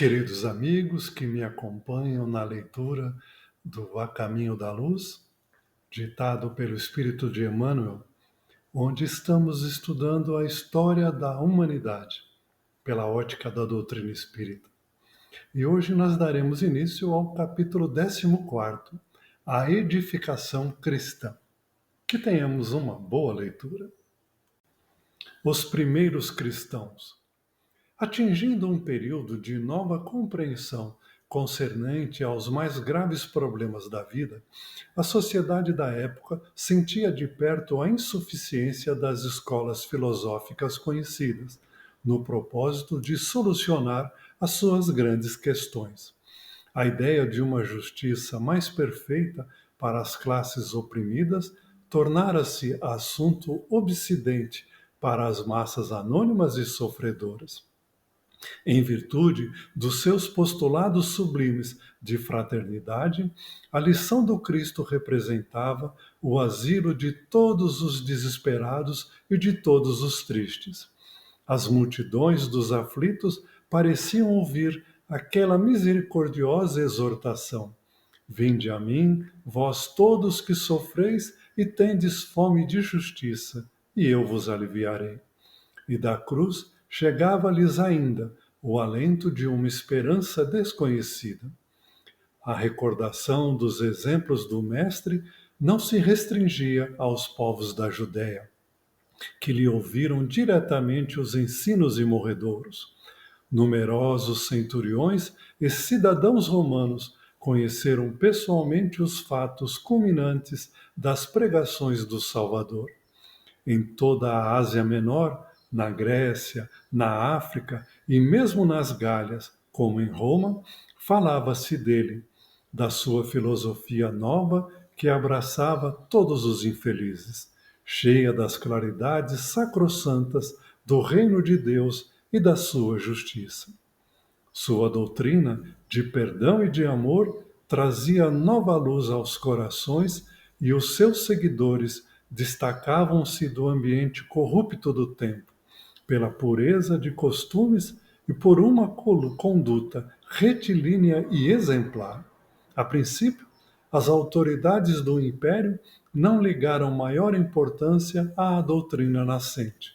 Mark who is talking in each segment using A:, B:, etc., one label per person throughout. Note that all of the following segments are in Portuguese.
A: Queridos amigos que me acompanham na leitura do A Caminho da Luz, ditado pelo Espírito de Emmanuel, onde estamos estudando a história da humanidade pela ótica da doutrina espírita. E hoje nós daremos início ao capítulo 14, a edificação cristã. Que tenhamos uma boa leitura. Os primeiros cristãos. Atingindo um período de nova compreensão concernente aos mais graves problemas da vida, a sociedade da época sentia de perto a insuficiência das escolas filosóficas conhecidas, no propósito de solucionar as suas grandes questões. A ideia de uma justiça mais perfeita para as classes oprimidas tornara-se assunto obsidente para as massas anônimas e sofredoras. Em virtude dos seus postulados sublimes de fraternidade, a lição do Cristo representava o asilo de todos os desesperados e de todos os tristes. As multidões dos aflitos pareciam ouvir aquela misericordiosa exortação: Vinde a mim, vós todos que sofreis e tendes fome de justiça, e eu vos aliviarei. E da cruz chegava-lhes ainda o alento de uma esperança desconhecida. A recordação dos exemplos do Mestre não se restringia aos povos da Judéia, que lhe ouviram diretamente os ensinos imorredouros. Numerosos centuriões e cidadãos romanos conheceram pessoalmente os fatos culminantes das pregações do Salvador. Em toda a Ásia Menor, na Grécia, na África e mesmo nas Gálias, como em Roma, falava-se dele, da sua filosofia nova que abraçava todos os infelizes, cheia das claridades sacrossantas do reino de Deus e da sua justiça. Sua doutrina de perdão e de amor trazia nova luz aos corações e os seus seguidores destacavam-se do ambiente corrupto do tempo, pela pureza de costumes e por uma conduta retilínea e exemplar. A princípio, as autoridades do império não ligaram maior importância à doutrina nascente,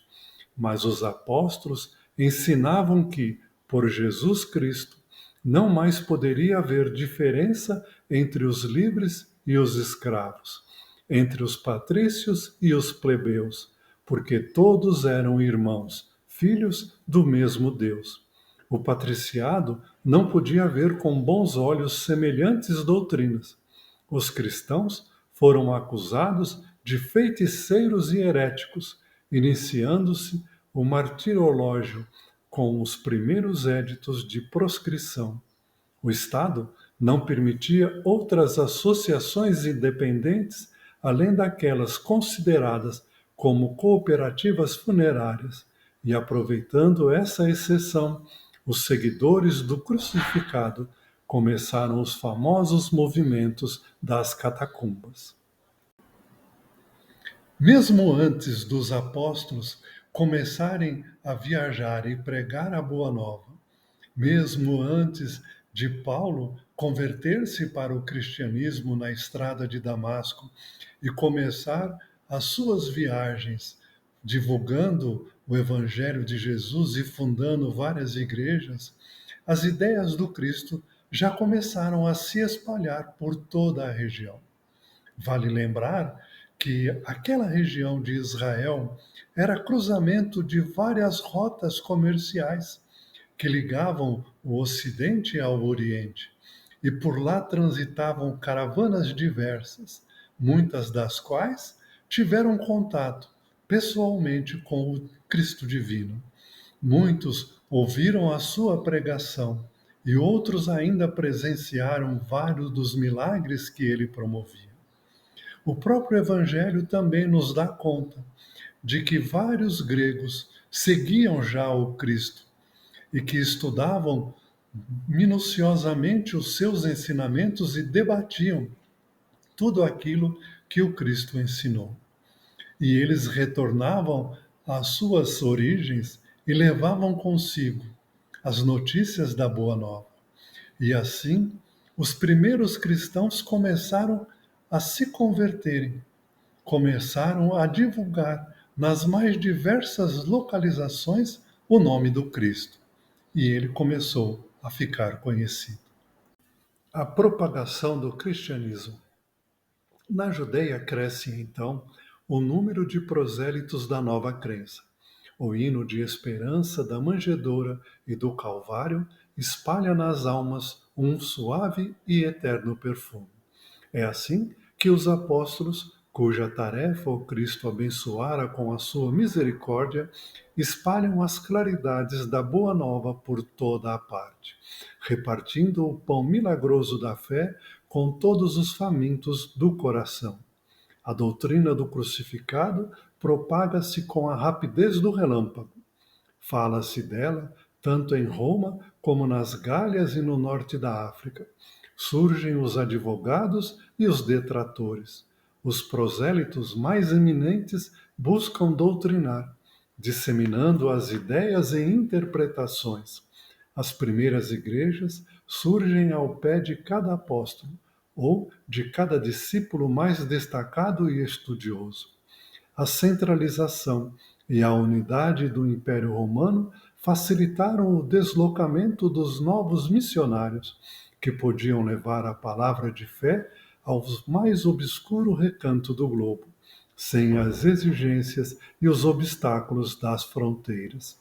A: mas os apóstolos ensinavam que, por Jesus Cristo, não mais poderia haver diferença entre os livres e os escravos, entre os patrícios e os plebeus, porque todos eram irmãos, filhos do mesmo Deus. O patriciado não podia ver com bons olhos semelhantes doutrinas. Os cristãos foram acusados de feiticeiros e heréticos, iniciando-se o martirológio com os primeiros éditos de proscrição. O Estado não permitia outras associações independentes além daquelas consideradas como cooperativas funerárias, e aproveitando essa exceção, os seguidores do crucificado começaram os famosos movimentos das catacumbas. Mesmo antes dos apóstolos começarem a viajar e pregar a Boa Nova, mesmo antes de Paulo converter-se para o cristianismo na estrada de Damasco e começar as suas viagens divulgando o Evangelho de Jesus e fundando várias igrejas, as ideias do Cristo já começaram a se espalhar por toda a região. Vale lembrar que aquela região de Israel era cruzamento de várias rotas comerciais que ligavam o Ocidente ao Oriente, e por lá transitavam caravanas diversas, muitas das quais tiveram contato pessoalmente com o Cristo Divino. Muitos ouviram a sua pregação e outros ainda presenciaram vários dos milagres que ele promovia. O próprio Evangelho também nos dá conta de que vários gregos seguiam já o Cristo e que estudavam minuciosamente os seus ensinamentos e debatiam tudo aquilo que o Cristo ensinou. E eles retornavam às suas origens e levavam consigo as notícias da Boa Nova. E assim, os primeiros cristãos começaram a se converterem, começaram a divulgar nas mais diversas localizações o nome do Cristo. E ele começou a ficar conhecido. A propagação do cristianismo. Na Judeia cresce, então, o número de prosélitos da nova crença. O hino de esperança da manjedoura e do Calvário espalha nas almas um suave e eterno perfume. É assim que os apóstolos, cuja tarefa o Cristo abençoara com a sua misericórdia, espalham as claridades da Boa Nova por toda a parte, repartindo o pão milagroso da fé com todos os famintos do coração. A doutrina do crucificado propaga-se com a rapidez do relâmpago. Fala-se dela tanto em Roma como nas Gálias e no norte da África. Surgem os advogados e os detratores. Os prosélitos mais eminentes buscam doutrinar, disseminando as ideias e interpretações. As primeiras igrejas surgem ao pé de cada apóstolo, ou de cada discípulo mais destacado e estudioso. A centralização e a unidade do Império Romano facilitaram o deslocamento dos novos missionários, que podiam levar a palavra de fé aos mais obscuro recanto do globo, sem as exigências e os obstáculos das fronteiras.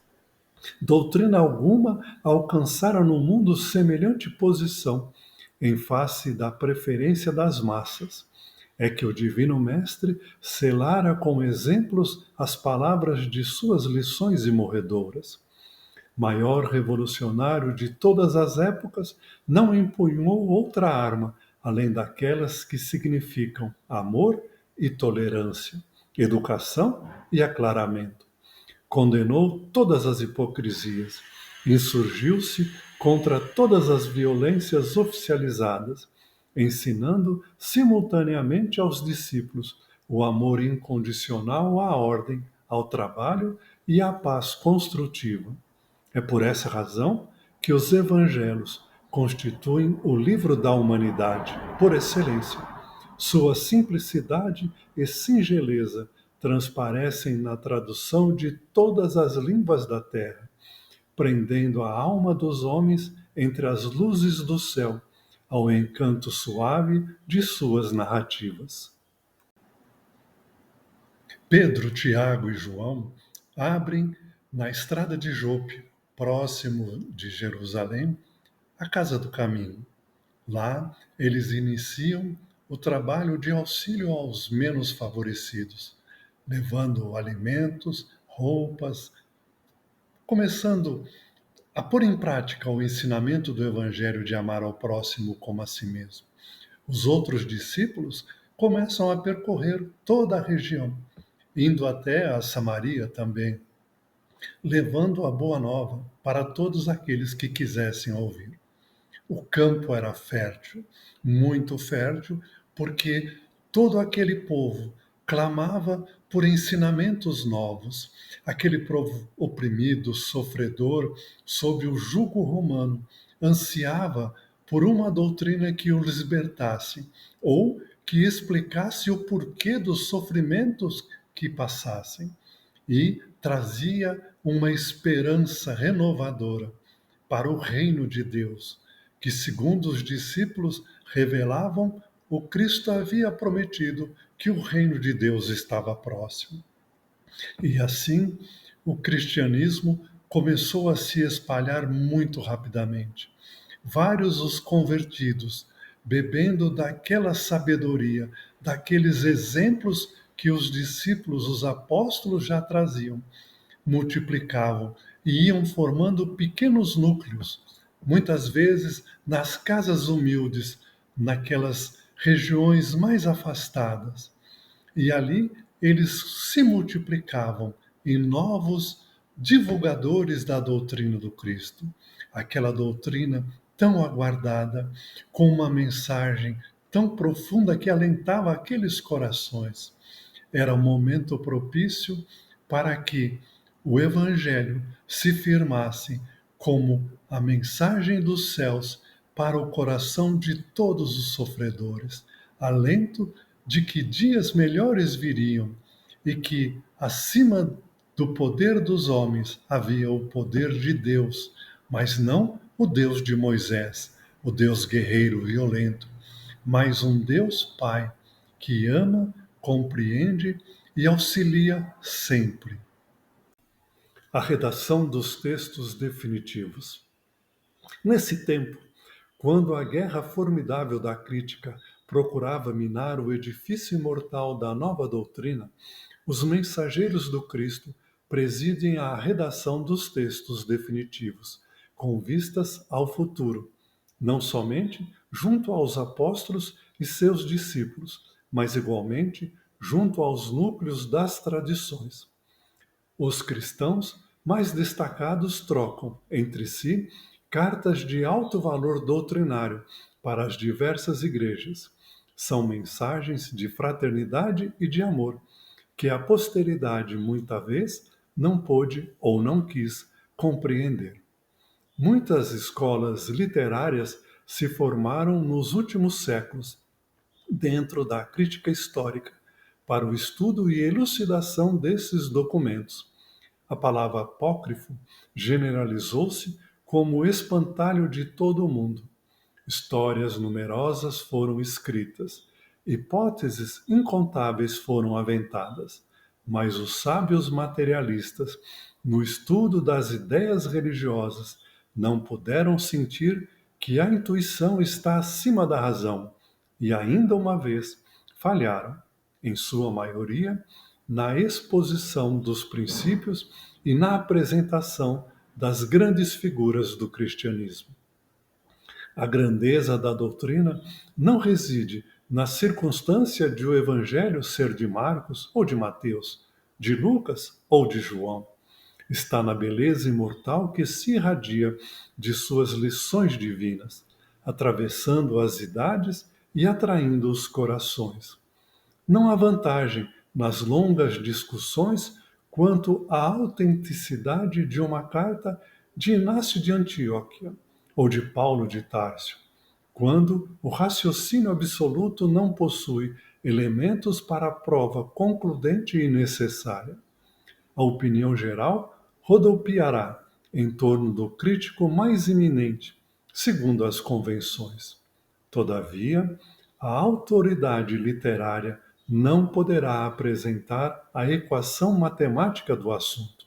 A: Doutrina alguma alcançara no mundo semelhante posição, em face da preferência das massas. É que o Divino Mestre selara com exemplos as palavras de suas lições imorredoras. Maior revolucionário de todas as épocas, não empunhou outra arma, além daquelas que significam amor e tolerância, educação e aclaramento. Condenou todas as hipocrisias, insurgiu-se contra todas as violências oficializadas, ensinando simultaneamente aos discípulos o amor incondicional à ordem, ao trabalho e à paz construtiva. É por essa razão que os evangelhos constituem o livro da humanidade, por excelência. Sua simplicidade e singeleza transparecem na tradução de todas as línguas da terra, prendendo a alma dos homens entre as luzes do céu, ao encanto suave de suas narrativas. Pedro, Tiago e João abrem na estrada de Jope, próximo de Jerusalém, a Casa do Caminho. Lá, eles iniciam o trabalho de auxílio aos menos favorecidos, levando alimentos, roupas, começando a pôr em prática o ensinamento do Evangelho de amar ao próximo como a si mesmo. Os outros discípulos começam a percorrer toda a região, indo até a Samaria também, levando a boa nova para todos aqueles que quisessem ouvir. O campo era fértil, muito fértil, porque todo aquele povo clamava por ensinamentos novos. Aquele povo oprimido, sofredor, sob o jugo romano, ansiava por uma doutrina que o libertasse, ou que explicasse o porquê dos sofrimentos que passassem, e trazia uma esperança renovadora para o reino de Deus, que, segundo os discípulos revelavam, o Cristo havia prometido que o reino de Deus estava próximo. E assim, o cristianismo começou a se espalhar muito rapidamente. Vários os convertidos, bebendo daquela sabedoria, daqueles exemplos que os discípulos, os apóstolos já traziam, multiplicavam e iam formando pequenos núcleos, muitas vezes nas casas humildes, naquelas regiões mais afastadas. E ali eles se multiplicavam em novos divulgadores da doutrina do Cristo, aquela doutrina tão aguardada, com uma mensagem tão profunda que alentava aqueles corações. Era um momento propício para que o Evangelho se firmasse como a mensagem dos céus para o coração de todos os sofredores, alento de que dias melhores viriam e que, acima do poder dos homens, havia o poder de Deus, mas não o Deus de Moisés, o Deus guerreiro violento, mas um Deus Pai que ama, compreende e auxilia sempre. A redação dos textos definitivos. Nesse tempo, quando a guerra formidável da crítica procurava minar o edifício imortal da nova doutrina, os mensageiros do Cristo presidem a redação dos textos definitivos, com vistas ao futuro, não somente junto aos apóstolos e seus discípulos, mas igualmente junto aos núcleos das tradições. Os cristãos mais destacados trocam entre si cartas de alto valor doutrinário para as diversas igrejas. São mensagens de fraternidade e de amor que a posteridade muita vez não pôde ou não quis compreender. Muitas escolas literárias se formaram nos últimos séculos dentro da crítica histórica para o estudo e elucidação desses documentos. A palavra apócrifo generalizou-se como o espantalho de todo o mundo. Histórias numerosas foram escritas, hipóteses incontáveis foram aventadas, mas os sábios materialistas, no estudo das ideias religiosas, não puderam sentir que a intuição está acima da razão e, ainda uma vez, falharam, em sua maioria, na exposição dos princípios e na apresentação das grandes figuras do cristianismo. A grandeza da doutrina não reside na circunstância de o Evangelho ser de Marcos ou de Mateus, de Lucas ou de João. Está na beleza imortal que se irradia de suas lições divinas, atravessando as idades e atraindo os corações. Não há vantagem nas longas discussões quanto à autenticidade de uma carta de Inácio de Antioquia ou de Paulo de Társio, quando o raciocínio absoluto não possui elementos para a prova concludente e necessária. A opinião geral rodopiará em torno do crítico mais iminente, segundo as convenções. Todavia, a autoridade literária não poderá apresentar a equação matemática do assunto.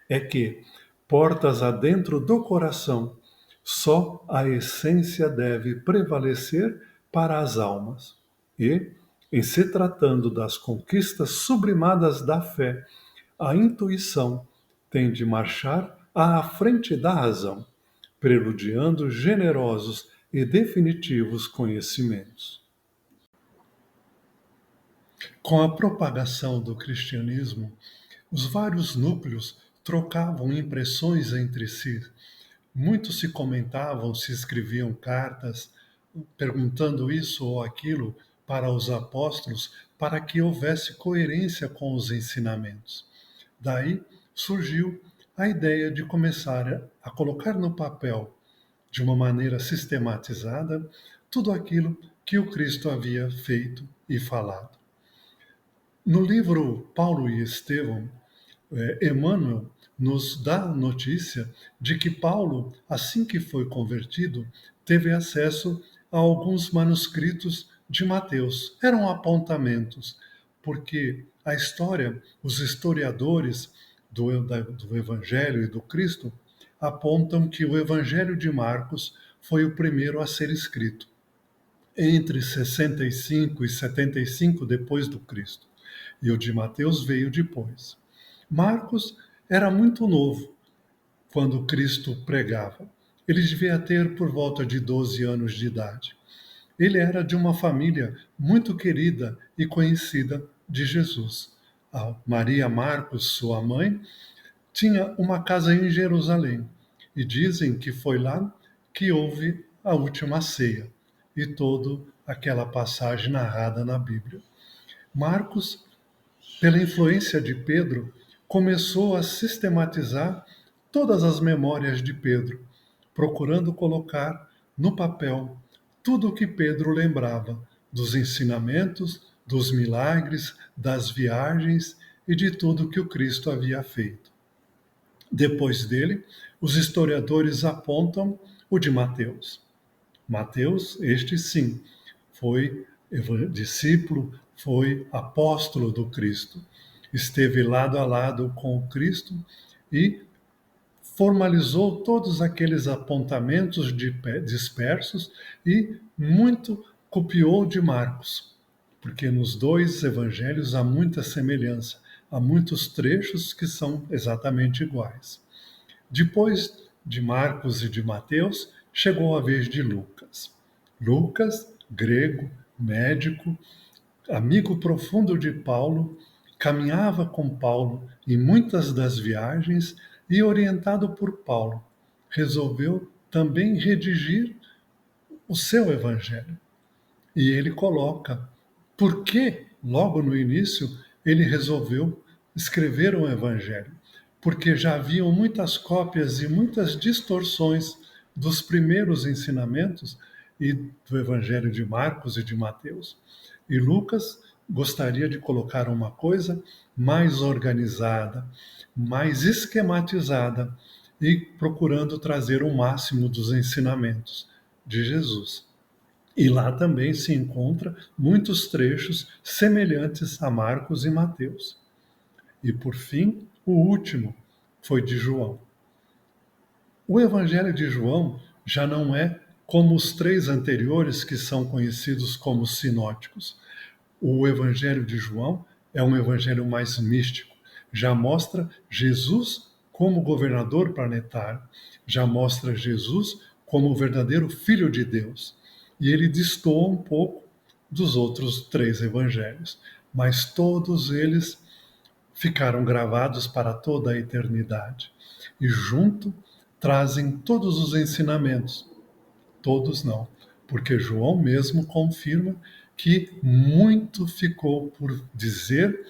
A: É que, portas adentro do coração, só a essência deve prevalecer para as almas. E, em se tratando das conquistas sublimadas da fé, a intuição tem de marchar à frente da razão, preludiando generosos e definitivos conhecimentos. Com a propagação do cristianismo, os vários núcleos trocavam impressões entre si. Muitos se comentavam, se escreviam cartas, perguntando isso ou aquilo para os apóstolos, para que houvesse coerência com os ensinamentos. Daí surgiu a ideia de começar a colocar no papel, de uma maneira sistematizada, tudo aquilo que o Cristo havia feito e falado. No livro Paulo e Estevão, Emmanuel nos dá a notícia de que Paulo, assim que foi convertido, teve acesso a alguns manuscritos de Mateus. Eram apontamentos, porque a história, os historiadores do Evangelho e do Cristo apontam que o Evangelho de Marcos foi o primeiro a ser escrito, entre 65 e 75 depois do Cristo, e o de Mateus veio depois. Marcos era muito novo quando Cristo pregava. Ele devia ter por volta de 12 anos de idade. Ele era de uma família muito querida e conhecida de Jesus. A Maria Marcos, sua mãe, tinha uma casa em Jerusalém e dizem que foi lá que houve a última ceia e toda aquela passagem narrada na Bíblia. Marcos, pela influência de Pedro, começou a sistematizar todas as memórias de Pedro, procurando colocar no papel tudo o que Pedro lembrava dos ensinamentos, dos milagres, das viagens e de tudo que o Cristo havia feito. Depois dele, os historiadores apontam o de Mateus. Mateus, este sim, foi discípulo, foi apóstolo do Cristo. Esteve lado a lado com o Cristo e formalizou todos aqueles apontamentos dispersos e muito copiou de Marcos, porque nos dois evangelhos há muita semelhança, há muitos trechos que são exatamente iguais. Depois de Marcos e de Mateus, chegou a vez de Lucas. Lucas, grego, médico, amigo profundo de Paulo, caminhava com Paulo em muitas das viagens e, orientado por Paulo, resolveu também redigir o seu evangelho. E ele coloca por que, logo no início, ele resolveu escrever um evangelho. Porque já haviam muitas cópias e muitas distorções dos primeiros ensinamentos e do evangelho de Marcos e de Mateus. E Lucas gostaria de colocar uma coisa mais organizada, mais esquematizada e procurando trazer o máximo dos ensinamentos de Jesus. E lá também se encontra muitos trechos semelhantes a Marcos e Mateus. E por fim, o último foi de João. O Evangelho de João já não é como os três anteriores que são conhecidos como sinóticos. O Evangelho de João é um evangelho mais místico. Já mostra Jesus como governador planetário, já mostra Jesus como o verdadeiro Filho de Deus. E ele destoa um pouco dos outros três evangelhos, mas todos eles ficaram gravados para toda a eternidade. E junto trazem todos os ensinamentos. Todos não, porque João mesmo confirma que muito ficou por dizer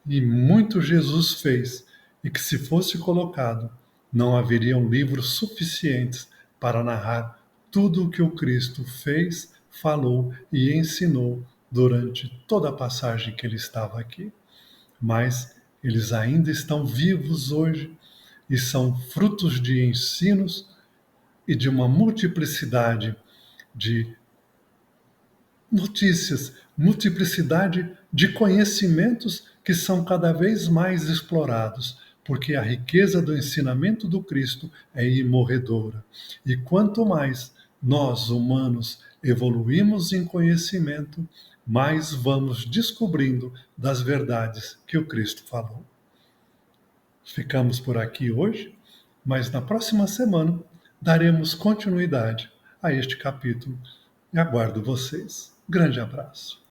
A: e muito Jesus fez, e que se fosse colocado, não haveriam livros suficientes para narrar tudo o que o Cristo fez, falou e ensinou durante toda a passagem que ele estava aqui. Mas eles ainda estão vivos hoje e são frutos de ensinos e de uma multiplicidade de notícias, multiplicidade de conhecimentos que são cada vez mais explorados, porque a riqueza do ensinamento do Cristo é imorredora. E quanto mais nós, humanos, evoluímos em conhecimento, mais vamos descobrindo das verdades que o Cristo falou. Ficamos por aqui hoje, mas na próxima semana daremos continuidade a este capítulo e aguardo vocês. Grande abraço.